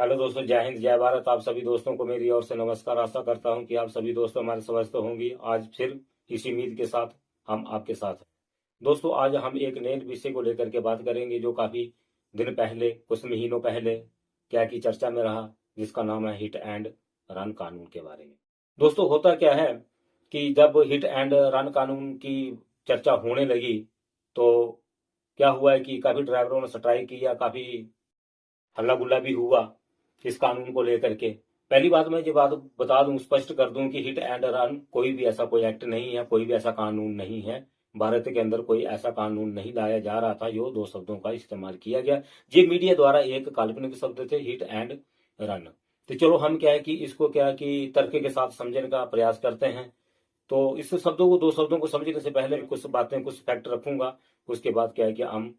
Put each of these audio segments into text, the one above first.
Hello दोस्तों, जय हिंद जय भारत। आप सभी दोस्तों को मेरी ओर से नमस्कार। आशा करता हूं कि आप सभी दोस्तों हमारे स्वस्थ होंगी। आज फिर इसी उम्मीद के साथ हम आपके साथ हैं। दोस्तों, आज हम एक नए विषय को लेकर के बात करेंगे जो काफी दिन पहले, कुछ महीनों पहले क्या की चर्चा में रहा, जिसका नाम है हिट एंड रन कानून के बारे में। दोस्तों, होता क्या है कि जब हिट एंड रन कानून की चर्चा होने लगी तो क्या हुआ है कि काफी ड्राइवरों ने स्ट्राइक किया, काफी हल्ला गुल्ला भी हुआ इस कानून को लेकर के। पहली बात मैं ये बात बता दूं, स्पष्ट कर दूं कि हिट एंड रन कोई भी ऐसा कोई एक्ट नहीं है, कोई भी ऐसा कानून नहीं है। भारत के अंदर कोई ऐसा कानून नहीं लाया जा रहा था। जो दो शब्दों का इस्तेमाल किया गया, ये मीडिया द्वारा एक काल्पनिक शब्द थे, हिट एंड रन। तो चलो हम क्या है कि इसको क्या है कि तर्क के साथ समझने का प्रयास करते हैं। तो इस शब्दों को, दो शब्दों को समझने से पहले कुछ बातें, कुछ फैक्ट रखूंगा। उसके बाद क्या है कि हम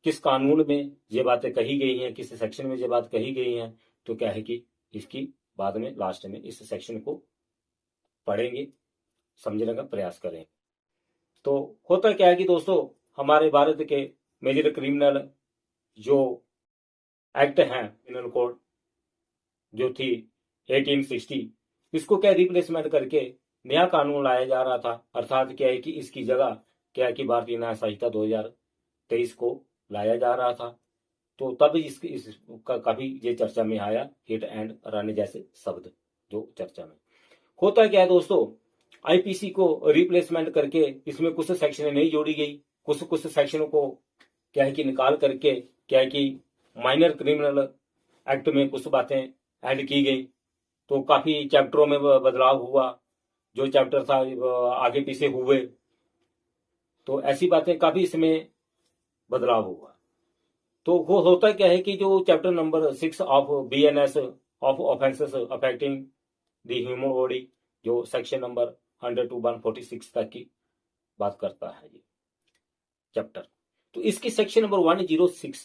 किस कानून में ये बातें कही गई हैं, किस सेक्शन में ये बात कही गई हैं, तो क्या है कि इसकी बाद में लास्ट में इस सेक्शन को पढ़ेंगे, समझने का प्रयास करें। तो होता क्या है कि दोस्तों, हमारे भारत के मेजर क्रिमिनल जो एक्ट हैं, पिनल कोड जो थी 1860, इसको क्या रिप्लेसमेंट करके नया कानून लाया जा रहा था। अर्थात क्या है कि इसकी जगह क्या है कि भारतीय न्याय संहिता 2023 को लाया जा रहा था। तो तब इसका काफी ये चर्चा में आया, हिट एंड रन जैसे शब्द जो चर्चा में। होता क्या है दोस्तों, आईपीसी को रिप्लेसमेंट करके इसमें कुछ सेक्शन नहीं जोड़ी गई, कुछ कुछ सेक्शनों को क्या है कि निकाल करके क्या है कि माइनर क्रिमिनल एक्ट में कुछ बातें ऐड की गई। तो काफी चैप्टरों में बदलाव हुआ, जो चैप्टर था आगे पीछे हुए। तो ऐसी बातें काफी इसमें बदलाव हुआ। तो वो होता क्या है कि जो chapter number 6 of BNS of offences affecting the human body, जो सेक्शन नंबर 100 to 146 तक की बात करता है ये चैप्टर। तो इसकी सेक्शन नंबर 106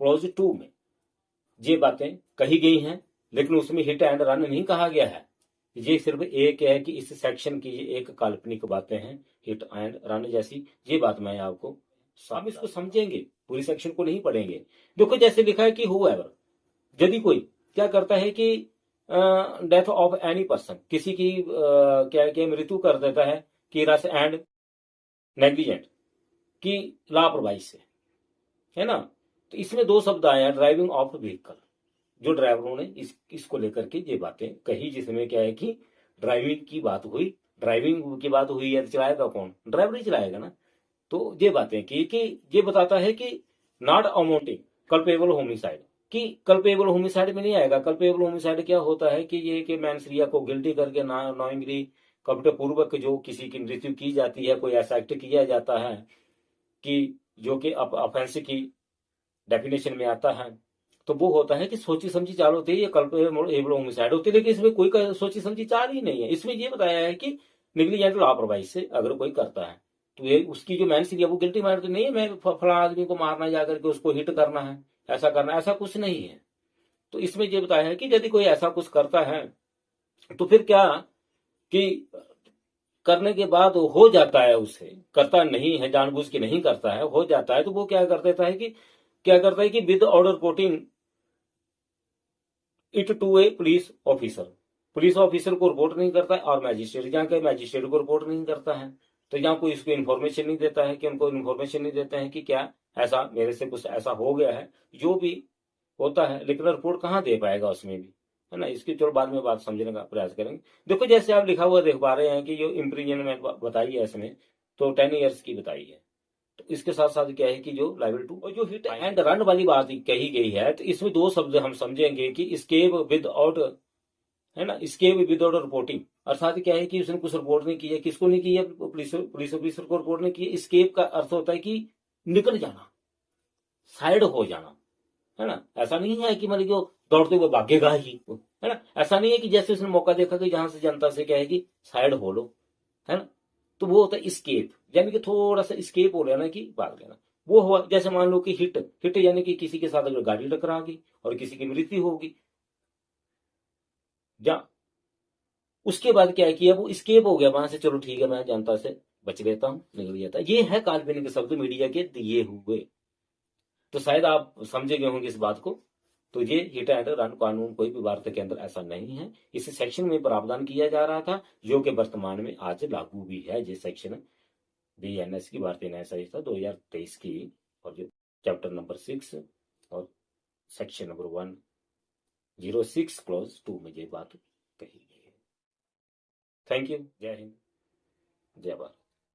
क्लॉज 2 में ये बातें कही गई हैं, लेकिन उसमें हिट एंड रन नहीं कहा गया है। ये सिर्फ एक है कि इस सेक्शन की ये एक काल्पनिक बातें हैं, हिट एंड रन जैसी। ये बात मैं आपको, हम इसको समझेंगे, पूरी सेक्शन को नहीं पढ़ेंगे। देखो जैसे लिखा है कि हुएवर, यदि कोई क्या करता है कि डेथ ऑफ एनी पर्सन, किसी की क्या क्या मृत्यु कर देता है कि रस एंड नेग्लिजेंट, की लापरवाही से, है ना। तो इसमें दो शब्द आए हैं, ड्राइविंग ऑफ व्हीकल। जो ड्राइवरों ने इसको लेकर के ये बातें कही, जिसमें क्या है कि ड्राइविंग की बात हुई। ड्राइविंग की बात हुई है तो चलाएगा कौन? ड्राइवर ही चलाएगा ना। तो ये बातें की कि ये बताता है कि नॉट अमाउंटिंग कल्पेबल होमिसाइड, कि कल्पेबल होमिसाइड में नहीं आएगा। कल्पेबल होमिसाइड क्या होता है कि ये कि मैंसरिया को गिल्टी करके नॉइंगली कपटपूर्वक जो किसी की मृत्यु की जाती है, कोई ऐसा एक्ट किया जाता है कि जो कि ऑफेंस की डेफिनेशन में आता है, तो वो होता है कि सोची समझी चाल होती है, ये कल्पेबल होमिसाइड होती है। लेकिन इसमें कोई सोची समझी चाल ही नहीं है। इसमें ये बताया है कि निगलिजेंट लापरवाही से अगर कोई करता है तो ये उसकी जो मैन सीरी है वो गिल्टी माइंड तो नहीं है, मैं फला आदमी को मारना जाकर के उसको हिट करना है, ऐसा करना, ऐसा कुछ नहीं है। तो इसमें ये बताया है कि यदि कोई ऐसा कुछ करता है तो फिर क्या कि करने के बाद हो जाता है, उसे करता नहीं है, जानबूझ के नहीं करता है, हो जाता है, तो वो क्या कर देता है कि with order reporting it to a police officer को रिपोर्ट नहीं करता है, और मैजिस्ट्रेट जाके मैजिस्ट्रेट को रिपोर्ट नहीं करता है। तो यहाँ कोई इसको इन्फॉर्मेशन नहीं देता है, कि उनको इन्फॉर्मेशन नहीं देते हैं कि क्या ऐसा मेरे से कुछ ऐसा हो गया है, जो भी होता है। लेकिन रिपोर्ट कहाँ दे पाएगा उसमें भी, है ना। इसकी चलो बाद में बात समझने का प्रयास करेंगे। देखो जैसे आप लिखा हुआ देख पा रहे हैं कि जो इम्प्रिजनमेंट बताई है इसमें, तो 10 ईयर्स की बताई है। तो इसके साथ साथ क्या है कि जो लाइबल टू और जो हिट एंड रन वाली बात कही गई है, तो इसमें दो शब्द हम समझेंगे कि स्केप विदाउट, है ना, स्केप विदाउट रिपोर्टिंग। अर्थात क्या है कि उसने कुछ रिपोर्ट नहीं की है, किसको नहीं की है? पुलिस ऑफिसर को रिपोर्ट नहीं की है। स्केप का अर्थ होता है कि निकल जाना, साइड हो जाना, है ना। ऐसा नहीं है कि मतलब जो दौड़ते हुए भागेगा ही, है ना। ऐसा नहीं है कि जैसे उसने मौका देखा कि जहां से जनता से क्या है कि साइड हो लो, है ना। तो वो होता है स्केप, यानी कि थोड़ा सा स्केप हो लेना, कि भाग लेना। वो हुआ जैसे मान लो कि हिट यानी कि किसी के साथ अगर गाड़ी टकरा गई और किसी की मृत्यु होगी, या उसके बाद क्या है कि अब वो स्केप हो गया वहां से, चलो ठीक है मैं जनता से बच लेता हूं, निकल जाता है। ये है काल्पनिक शब्द मीडिया के दिए हुए। तो शायद आप समझे गए होंगे इस बात को। तो ये हिट एंड रन कानून कोई भी भारत के अंदर ऐसा नहीं है। इस सेक्शन में प्रावधान किया जा रहा था जो कि वर्तमान में आज लागू भी है। ये सेक्शन BNS की भारतीय न्याय संहिता 2023 की, और जो चैप्टर नंबर 6 और सेक्शन नंबर 106 क्लॉज 2 में ये बात कही गई है। Thank you. जय हिंद, जय भारत।